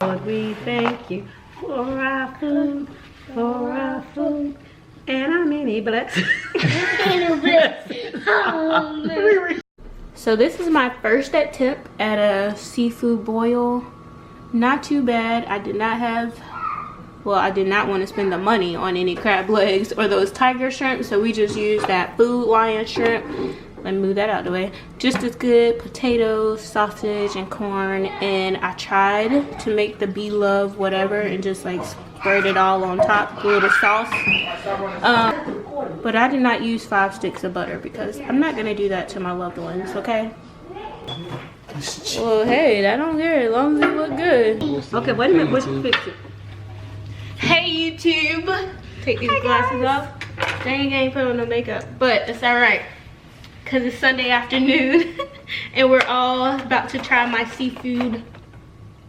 Lord, we thank you for our food, and our many blessings. So this is my first attempt at a seafood boil. Not too bad. I did not want to spend the money on any crab legs or those tiger shrimp, so we just used that Food Lion shrimp. Let me move that out of the way. Just as good. Potatoes, sausage, and corn. And I tried to make the Be Love whatever and just like spread it all on top with a little sauce. But I did not use 5 sticks of butter because I'm not gonna do that to my loved ones, okay? Well, hey, I don't care as long as it look good. Okay, wait a minute, what's the picture? Hey YouTube! Take these glasses off. Dang, I ain't put on no makeup, but it's alright. Cause it's Sunday afternoon and we're all about to try my seafood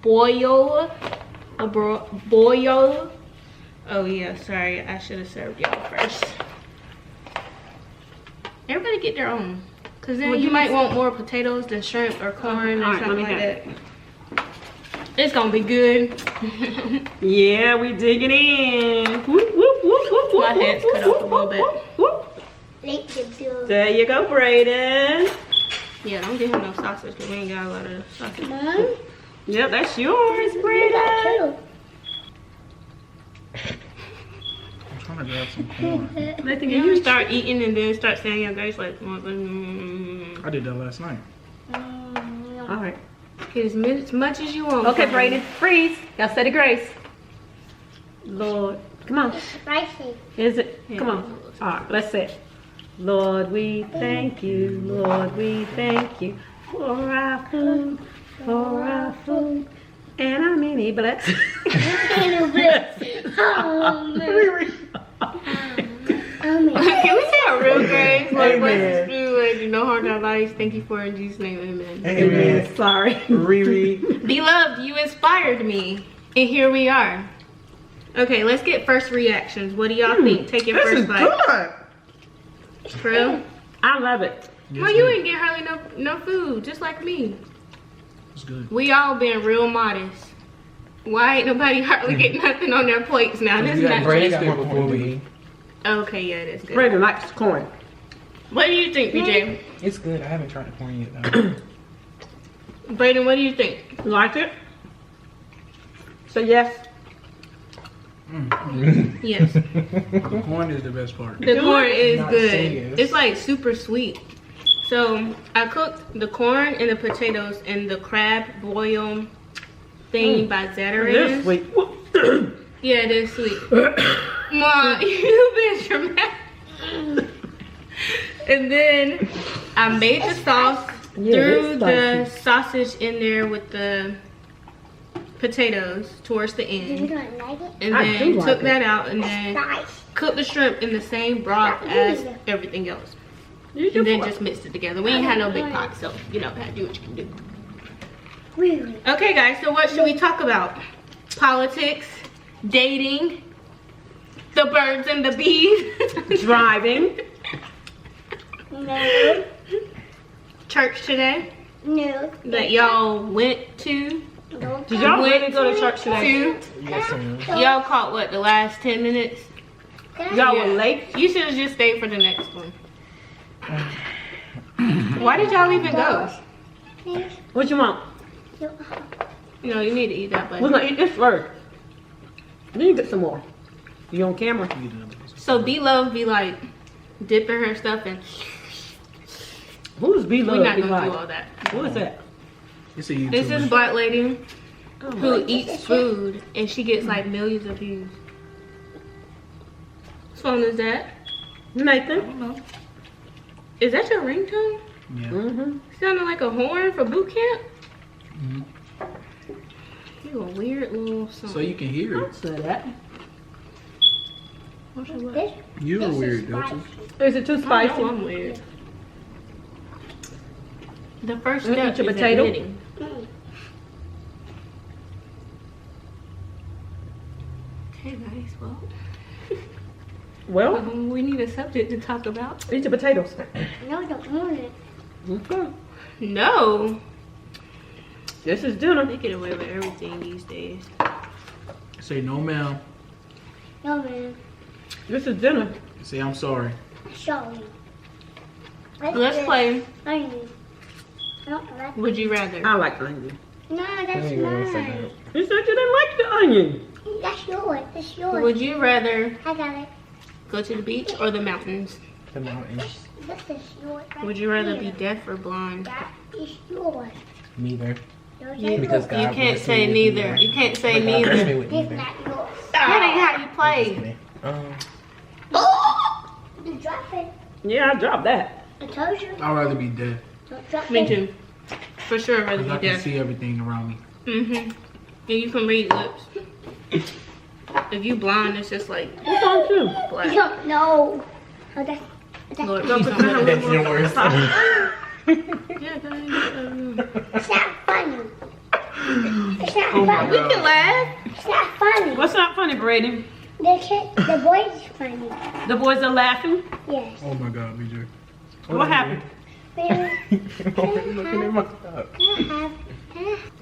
boil. Boil. Oh yeah, sorry, I should have served y'all first. Everybody get their own. Cause then you might want more potatoes than shrimp or corn or something like that. It's gonna be good. Yeah, we digging in. Whoop, whoop, whoop, whoop, my head's cut off a little bit. There you go, Brayden. Yeah, don't give him no sausage because we ain't got a lot of sausage. Mom? Yep, that's yours, Brayden. I'm trying to grab some corn. You start eating and then start saying your grace like. I did that last night. All right. Get as much as you want. Okay, Brayden, freeze. Y'all say the grace. Lord, come on. Is it? Yeah. Come on. All right, let's say it. Lord, we thank you. Lord, we thank you for our food, and our many blessings. Can we say a real grace? Like, bless us through, like, no harm to our lives. Thank you for in Jesus' name, amen. Amen. Sorry. Riri. Beloved, you inspired me, and here we are. Okay, let's get first reactions. What do y'all think? Take your first bite. Good. For real? I love it. Yes, well, you ain't get hardly no food, just like me. It's good. We all been real modest. Why ain't nobody hardly get nothing on their plates now? This is not Brayden. Okay, yeah, it is good. Brayden likes corn. What do you think, BJ? It's good. I haven't tried the corn yet though. Brayden, what do you think? You like it? So yes. Yes. The corn is the best part. The corn is Not good. serious. It's like super sweet. So I cooked the corn and the potatoes in the crab boil thing by Zatarain's. It is sweet. Yeah, it is sweet. Mom, you've been dramatic. And then I made the sauce, threw the sausage in there with the potatoes towards the end, and then took that out and then cooked the shrimp in the same broth as everything else, and then just mixed it together. We ain't had no big pot, so you know, do what you can do. Okay guys, so what should we talk about? Politics, dating, the birds and the bees, Driving. No. church today No. that y'all went to. Did y'all really go to church today? Y'all caught what, the last 10 minutes? Y'all were late? You should have just stayed for the next one. Why did y'all even go? What you want? No, you need to eat that, We're buddy. gonna eat this first. Then you get some more. You on camera? So B-Love be like dipping her stuff in. Who's B-Love? We're not gonna do all that. Who is that? It's a YouTuber. This is black lady who eats food and she gets like millions of views. Whose phone is that? Nathan. I don't know. Is that your ringtone? Yeah. Sounding like a horn for boot camp? You a weird little song. So you can hear Don't it. say that. You're weird, don't you? Is it too I know spicy? I'm weird. The first You step eat your is potato? admitting. Okay guys, Well, we need a subject to talk about. eat your potatoes. No, don't want it. Okay. No. This is dinner. They get away with everything these days. Say no, ma'am. No, man. This is dinner. Say I'm sorry. Sorry. Let's play. Onion. I don't like Would you rather? I like onion. No, that's I ain't gonna say mine. that. You said you didn't like the onion. That's yours. That's yours. Would you rather I got it. go to the beach or the mountains? The mountains. This is yours. Right Would you rather be here. deaf or blind? That is yours. Neither. Yours You, Because you God can't blessed say me with neither. neither. You can't say But God blessed me neither. with It's neither. not yours. That ain't how you Just play. kidding. You drop it. Yeah, I dropped that. I told you. I'd rather be dead. Don't drop Me it. too. For sure, I'd rather Because I be can deaf. see everything around me. Mm-hmm. And you can read lips. If you blind, it's just like What's on you? You black. don't know. Oh, that's Lord, Don't please put don't that let That's me- yours. Yeah, go ahead. it's not funny. It's not Oh my funny. We can laugh. It's not funny. What's not funny, Brady? The boy is funny. The boys are laughing. Yes. Oh my God, BJ. What happened? Looking at my cup.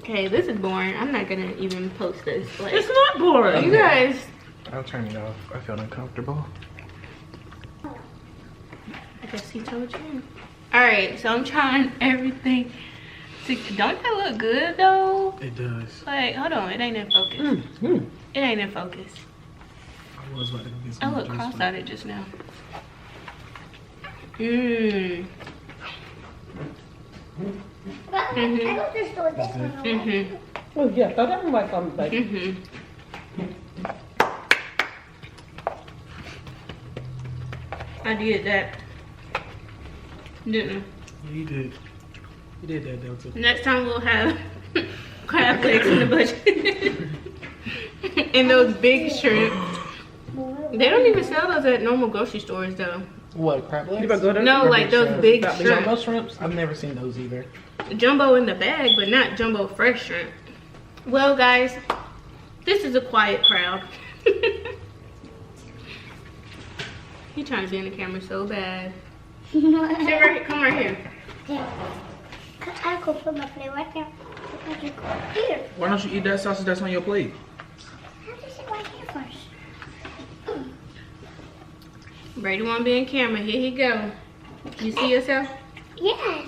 Okay, this is boring. I'm not gonna even post this. Like, It's not boring. you guys. I'll turn it off. I feel uncomfortable. I guess he told you. All right, so I'm trying everything. Don't that look good though? It does. Like, hold on, it ain't in focus. It ain't in focus. I was about to go get I some look juice, but- cross-eyed just now. Mmm. I go to the store this one. Mhm. Oh yeah, throw that one back on the plate. Mhm. I did that. Didn't I? Yeah, you did. You did that, Delta. Next time we'll have crab legs in the budget. And those big shrimp. They don't even sell those at normal grocery stores though. What, crab legs? You better go to No, Or like big those shrimp? big Got the shrimp. Jumbo shrimps? I've never seen those either. Jumbo in the bag, but not jumbo fresh shrimp. Well, guys, this is a quiet crowd. He trying to be in the camera so bad. Sit right, come right here. I go put my plate right there. I can go here. Why don't you eat that sausage that's on your plate? I have to sit right here first. Brady want to be in camera. Here he go. You see yourself? Yes.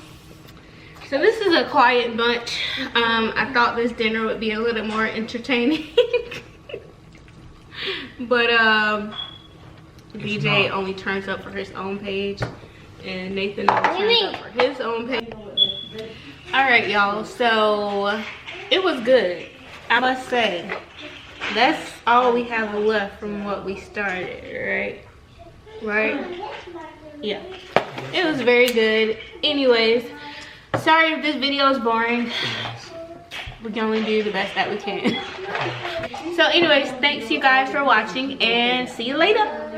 So this is a quiet bunch. I thought this dinner would be a little more entertaining. But BJ only turns up for his own page. And Nathan only turns up for his own page. Alright, y'all. So it was good. I must say. That's all we have left from what we started, right? Right? Yeah. It was very good. Anyways, sorry if this video is boring. We can only do the best that we can. So anyways, thanks you guys for watching and see you later.